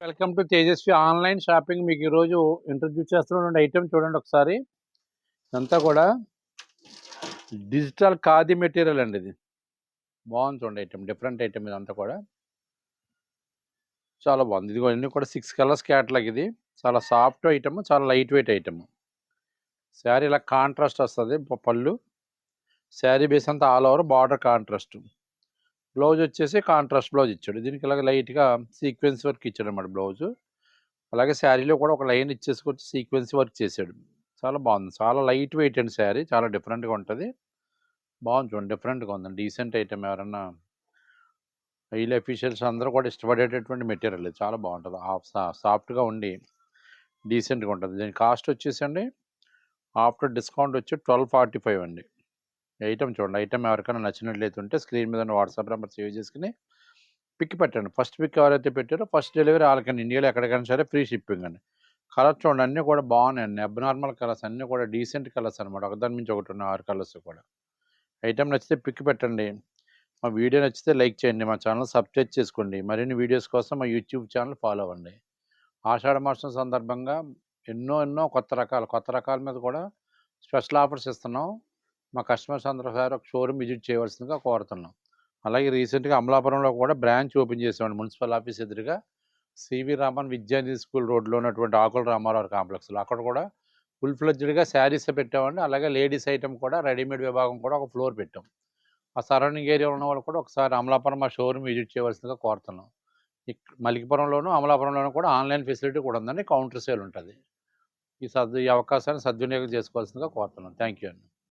Welcome to Tejaswi online shopping. మీకు ఈరోజు introduce చేస్తున్న ఐటెం చూడండి ఒకసారి. ఇదంతా కూడా డిజిటల్ ఖాదీ మెటీరియల్ అండి. ఇది బాగుంది చూడండి ఐటెం, డిఫరెంట్ ఐటెం. ఇదంతా కూడా చాలా బాగుంది. ఇదిగో అన్నీ కూడా 6 కలర్స్ క్యాటలాగ్. ఇది చాలా సాఫ్ట్ ఐటమ్, చాలా లైట్ వెయిట్ ఐటమ్. శారీ ఇలా కాంట్రాస్ట్ వస్తుంది. పళ్ళు శారీ బేస్ అంతా all over border contrast. Blouse వచ్చేసి కాంట్రాస్ట్ బ్లౌజ్ ఇచ్చాడు. దీనికి ఇలాగ లైట్గా సీక్వెన్స్ వర్క్ ఇచ్చాడు అన్నమాట బ్లౌజు. అలాగే శారీలో కూడా ఒక లైన్ ఇచ్చేసుకొచ్చి సీక్వెన్స్ వర్క్ చేశాడు. చాలా బాగుంది, చాలా లైట్ వెయిట్ అండి. శారీ చాలా డిఫరెంట్గా ఉంటుంది. బాగుంది చూడండి, డిఫరెంట్గా ఉందండి. Decent item. ఎవరన్నా హైలీ అఫీషియల్స్ అందరూ కూడా ఇష్టపడేటటువంటి మెటీరియల్. ఇది చాలా బాగుంటుంది. సాఫ్ట్గా ఉండి డీసెంట్గా ఉంటుంది. దీని కాస్ట్ వచ్చేసండి ఆఫ్టర్ డిస్కౌంట్ వచ్చి 1245 అండి. ఐటమ్ చూడండి. ఐటమ్ ఎవరికైనా నచ్చినట్లయితే ఉంటే స్క్రీన్ మీద వాట్సాప్ నెంబర్ సేవ్ చేసుకుని పిక్ పెట్టండి. ఫస్ట్ పిక్ ఎవరైతే పెట్టారో ఫస్ట్ డెలివరీ వాళ్ళకండి. ఇండియాలో ఎక్కడికైనా సరే ఫ్రీ షిప్పింగ్ అండి. కలర్స్ చూడండి, అన్నీ కూడా బాగున్నాయండి. అబ్నార్మల్ కలర్స్ అన్నీ కూడా డీసెంట్ కలర్స్ అనమాట. ఒకదాని మించి ఒకటి ఉన్నాయి 6 కలర్స్ కూడా. ఐటమ్ నచ్చితే పిక్ పెట్టండి. మా వీడియో నచ్చితే లైక్ చేయండి. మా ఛానల్ సబ్స్క్రైబ్ చేసుకోండి. మరిన్ని వీడియోస్ కోసం మా యూట్యూబ్ ఛానల్ ఫాలో అవ్వండి. ఆషాఢ మాసం సందర్భంగా ఎన్నో కొత్త రకాల మీద కూడా స్పెషల్ ఆఫర్స్ ఇస్తున్నాం. మా కస్టమర్స్ అందరూ ఒకసారి ఒక షోరూమ్ విజిట్ చేయవలసిందిగా కోరుతున్నాం. అలాగే రీసెంట్గా అమలాపురంలో కూడా బ్రాంచ్ ఓపెన్ చేసామండి. మున్సిపల్ ఆఫీస్ ఎదురుగా సివి రామన్ విద్యానిధి స్కూల్ రోడ్లో ఉన్నటువంటి ఆకుల రామారావు కాంప్లెక్స్లో అక్కడ కూడా ఫుల్ ఫ్లెడ్జ్డ్గా శారీస్ పెట్టామండి. అలాగే లేడీస్ ఐటమ్ కూడా రెడీమేడ్ విభాగం కూడా ఒక ఫ్లోర్ పెట్టాం. ఆ సరౌండింగ్ ఏరియాలో ఉన్న వాళ్ళు కూడా ఒకసారి అమలాపురం మా షోరూమ్ విజిట్ చేయవలసిందిగా కోరుతున్నాం. మలికిపురంలోను అమలాపురంలోనూ కూడా ఆన్లైన్ ఫెసిలిటీ కూడా ఉందండి. కౌంటర్ సేల్ ఉంటుంది. ఈ అవకాశాన్ని సద్వినియోగం చేసుకోవాల్సిందిగా కోరుతున్నాం. థ్యాంక్ యూ అండి.